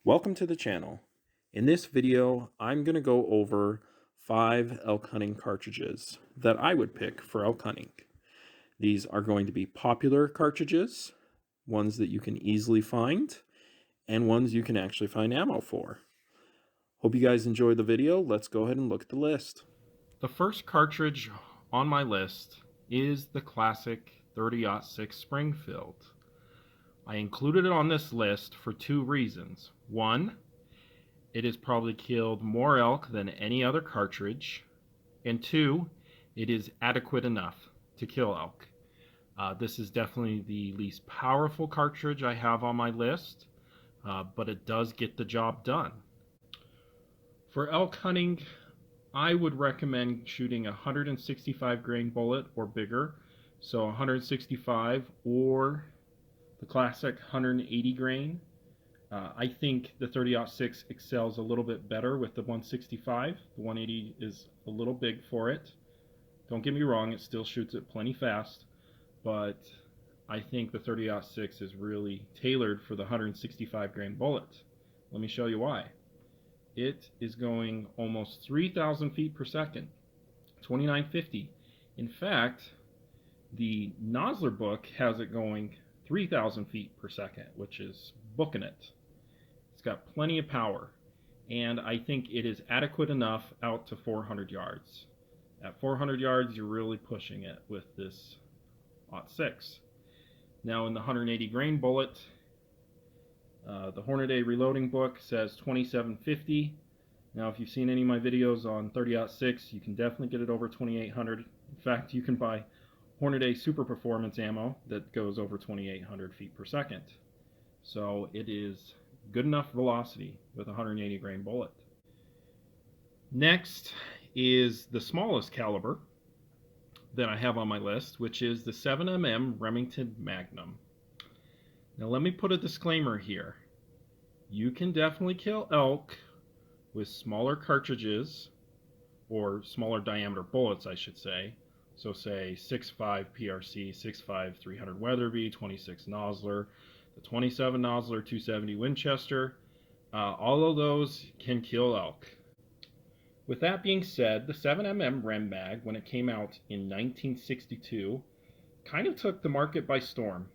Welcome to the channel. In this video, I'm going to go over 5 elk hunting cartridges that I would pick for elk hunting. These are going to be popular cartridges, ones that you can easily find, and ones you can actually find ammo for. Hope you guys enjoy the video. Let's go ahead and look at the list. The first cartridge on my list is the classic 30-06 Springfield. I included it on this list for two reasons. One, it has probably killed more elk than any other cartridge. And two, it is adequate enough to kill elk. This is definitely the least powerful cartridge I have on my list, but it does get the job done. For elk hunting, I would recommend shooting a 165 grain bullet or bigger. So 165 or the classic 180 grain. I think the 30-06 excels a little bit better with the 165. The 180 is a little big for it. Don't get me wrong, it still shoots it plenty fast, but I think the 30-06 is really tailored for the 165 grain bullet. Let me show you why. It is going almost 3,000 feet per second, 2950. In fact, the Nosler book has it going 3,000 feet per second, which is booking it. It's got plenty of power, and I think it is adequate enough out to 400 yards. At 400 yards, you're really pushing it with this .06. Now in the 180 grain bullet, the Hornady reloading book says 2750. Now if you've seen any of my videos on 30-06, you can definitely get it over 2800. In fact, you can buy Hornady Super Performance ammo that goes over 2800 feet per second. So it is good enough velocity with a 180 grain bullet. Next is the smallest caliber that I have on my list, which is the 7mm Remington Magnum. Now let me put a disclaimer here. You can definitely kill elk with smaller cartridges, or smaller diameter bullets I should say. So say 6.5 PRC, 6.5 300 Weatherby, 26 Nosler, the 27 Nosler 270 Winchester. All of those can kill elk. With that being said, the 7mm Rem Mag, when it came out in 1962, kind of took the market by storm.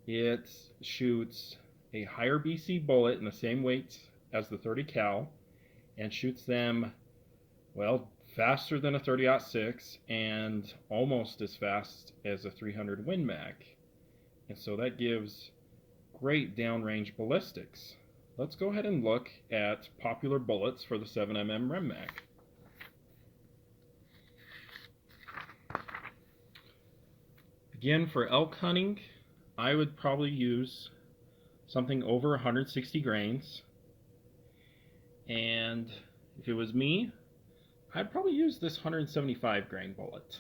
It shoots a higher BC bullet in the same weight as the 30 cal and shoots them, well, faster than a 30-06 and almost as fast as a 300 Win Mag. And so that gives great downrange ballistics. Let's go ahead and look at popular bullets for the 7mm Rem Mag. Again, for elk hunting, I would probably use something over 160 grains. And if it was me, I'd probably use this 175 grain bullet.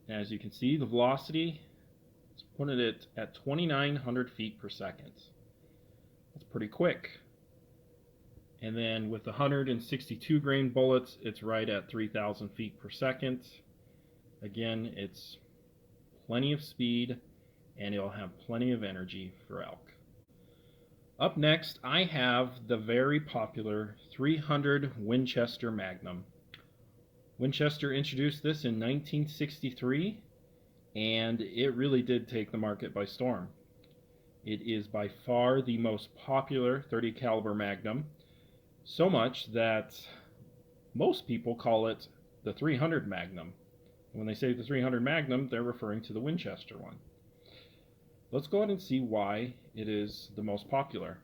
As you can see, the velocity is putting it at 2,900 feet per second. That's pretty quick. And then with the 162 grain bullets, it's right at 3,000 feet per second. Again, it's plenty of speed and it'll have plenty of energy for elk. Up next, I have the very popular 300 Winchester Magnum. Winchester introduced this in 1963, and it really did take the market by storm. It is by far the most popular 30 caliber Magnum, so much that most people call it the 300 Magnum. When they say the 300 Magnum, they're referring to the Winchester one. Let's go ahead and see why it is the most popular.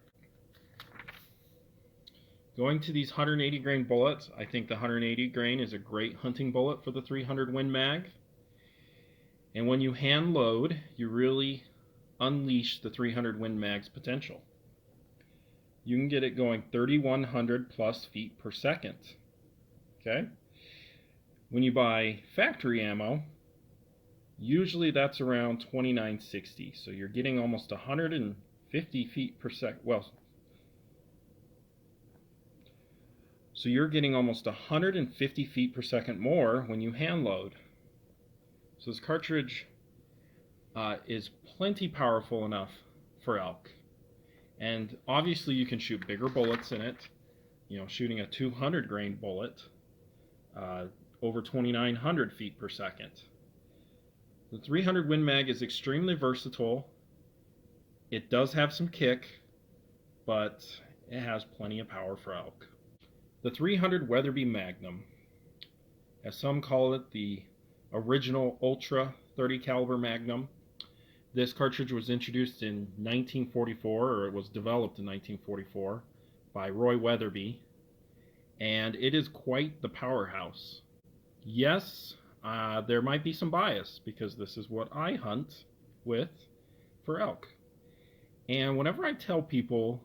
Going to these 180 grain bullets, I think the 180 grain is a great hunting bullet for the 300 Win Mag. And when you hand load, you really unleash the 300 Win Mag's potential. You can get it going 3,100 plus feet per second. Okay? When you buy factory ammo, usually that's around 2,960. So you're getting almost 150 feet per second. Well, so you're getting almost 150 feet per second more when you hand load. So this cartridge is plenty powerful enough for elk. And obviously you can shoot bigger bullets in it. You know, shooting a 200 grain bullet uh, over 2,900 feet per second. The 300 Win Mag is extremely versatile. It does have some kick, but it has plenty of power for elk. The 300 Weatherby Magnum, as some call it, the original Ultra 30 caliber Magnum. This cartridge was introduced in 1944, or it was developed in 1944 by Roy Weatherby, and it is quite the powerhouse. Yes, there might be some bias because this is what I hunt with for elk. And whenever I tell people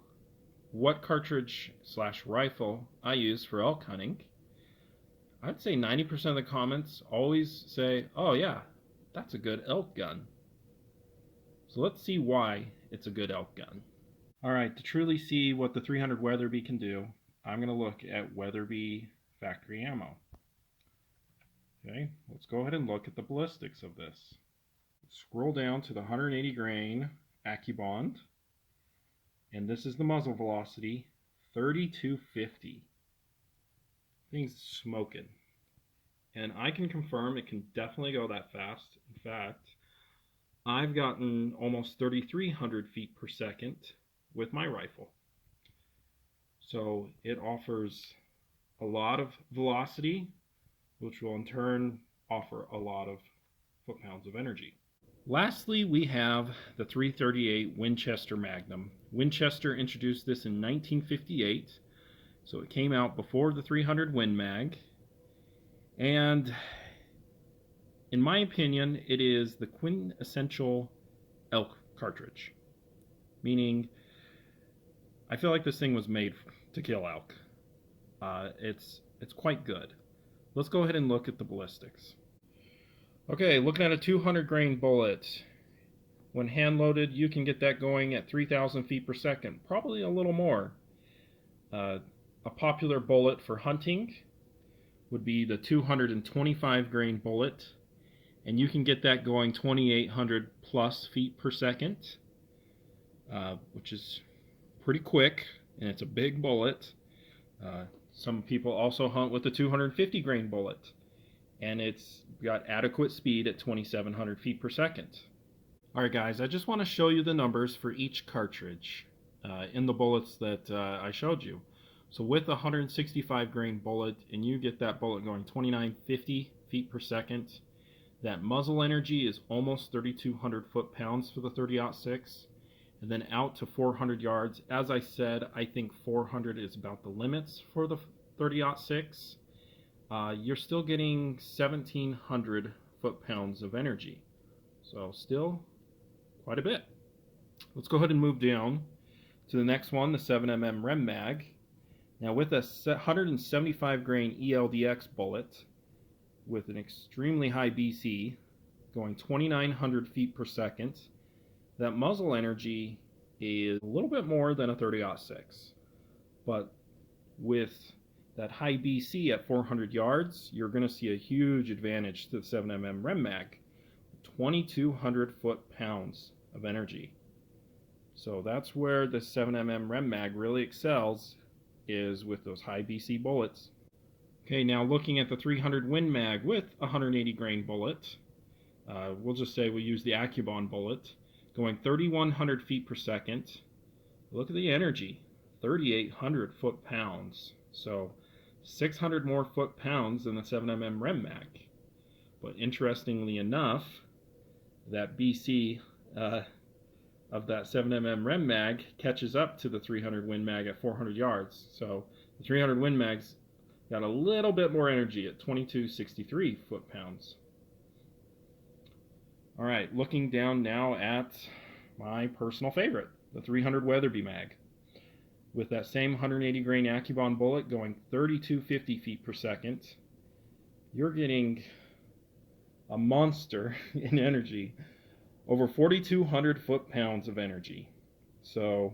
what cartridge / rifle I use for elk hunting, I'd say 90% of the comments always say, oh yeah, that's a good elk gun. So let's see why it's a good elk gun. Alright, to truly see what the 300 Weatherby can do, I'm going to look at Weatherby factory ammo. Okay, let's go ahead and look at the ballistics of this. Scroll down to the 180 grain AccuBond, and this is the muzzle velocity, 3250. Thing's smoking. And I can confirm it can definitely go that fast. In fact, I've gotten almost 3,300 feet per second with my rifle. So it offers a lot of velocity, which will in turn offer a lot of foot-pounds of energy. Lastly, we have the 338 Winchester Magnum. Winchester introduced this in 1958, so it came out before the 300 Win Mag. And in my opinion, it is the quintessential elk cartridge. Meaning, I feel like this thing was made to kill elk. It's quite good. Let's go ahead and look at the ballistics. Okay, looking at a 200 grain bullet. When hand loaded, you can get that going at 3,000 feet per second, probably a little more. A popular bullet for hunting would be the 225 grain bullet, and you can get that going 2,800 plus feet per second, which is pretty quick, and it's a big bullet. Some people also hunt with the 250 grain bullet, and it's got adequate speed at 2,700 feet per second. Alright guys, I just want to show you the numbers for each cartridge in the bullets that I showed you. So with a 165 grain bullet, and you get that bullet going 2,950 feet per second, that muzzle energy is almost 3,200 foot-pounds for the 30-06, and then out to 400 yards. As I said, I think 400 is about the limits for the 30-06. You're still getting 1,700 foot-pounds of energy, so still quite a bit. Let's go ahead and move down to the next one, the 7mm Rem Mag. Now with a 175 grain ELDX bullet with an extremely high BC going 2,900 feet per second, that muzzle energy is a little bit more than a 30-06. But with that high BC at 400 yards, you're going to see a huge advantage to the 7mm Rem Mag. 2,200 foot-pounds of energy. So that's where the 7mm Rem Mag really excels, is with those high BC bullets. Okay, now looking at the 300 Win Mag with a 180 grain bullet, we'll just say we use the AccuBond bullet, going 3,100 feet per second. Look at the energy, 3,800 foot-pounds. So 600 more foot-pounds than the 7mm Rem Mag. But interestingly enough, that BC of that 7mm Rem Mag catches up to the 300 Win Mag at 400 yards. So the 300 Win Mag's got a little bit more energy at 2,263 foot-pounds. Alright, looking down now at my personal favorite, the 300 Weatherby Mag. With that same 180 grain AccuBond bullet going 3,250 feet per second, you're getting a monster in energy, over 4,200 foot-pounds of energy. So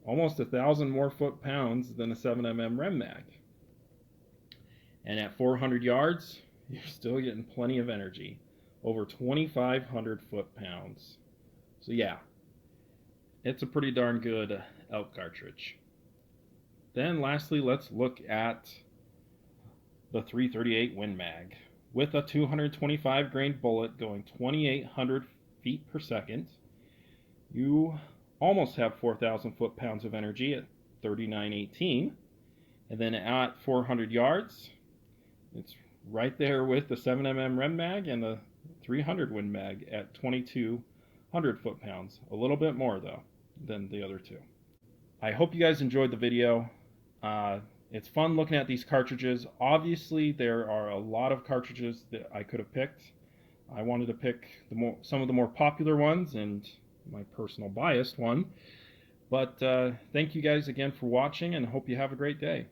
almost 1,000 more foot-pounds than a 7mm Rem Mag. And at 400 yards, you're still getting plenty of energy, over 2,500 foot-pounds. So yeah, it's a pretty darn good elk cartridge. Then lastly, let's look at the 338 Win Mag. With a 225 grain bullet going 2,800 feet per second, you almost have 4,000 foot-pounds of energy at 3918. And then at 400 yards, it's right there with the 7mm Rem Mag and the 300 Win Mag at 2,200 foot-pounds. A little bit more, though, than the other two. I hope you guys enjoyed the video. It's fun looking at these cartridges. Obviously, there are a lot of cartridges that I could have picked. I wanted to pick some of the more popular ones and my personal biased one. But thank you guys again for watching, and hope you have a great day.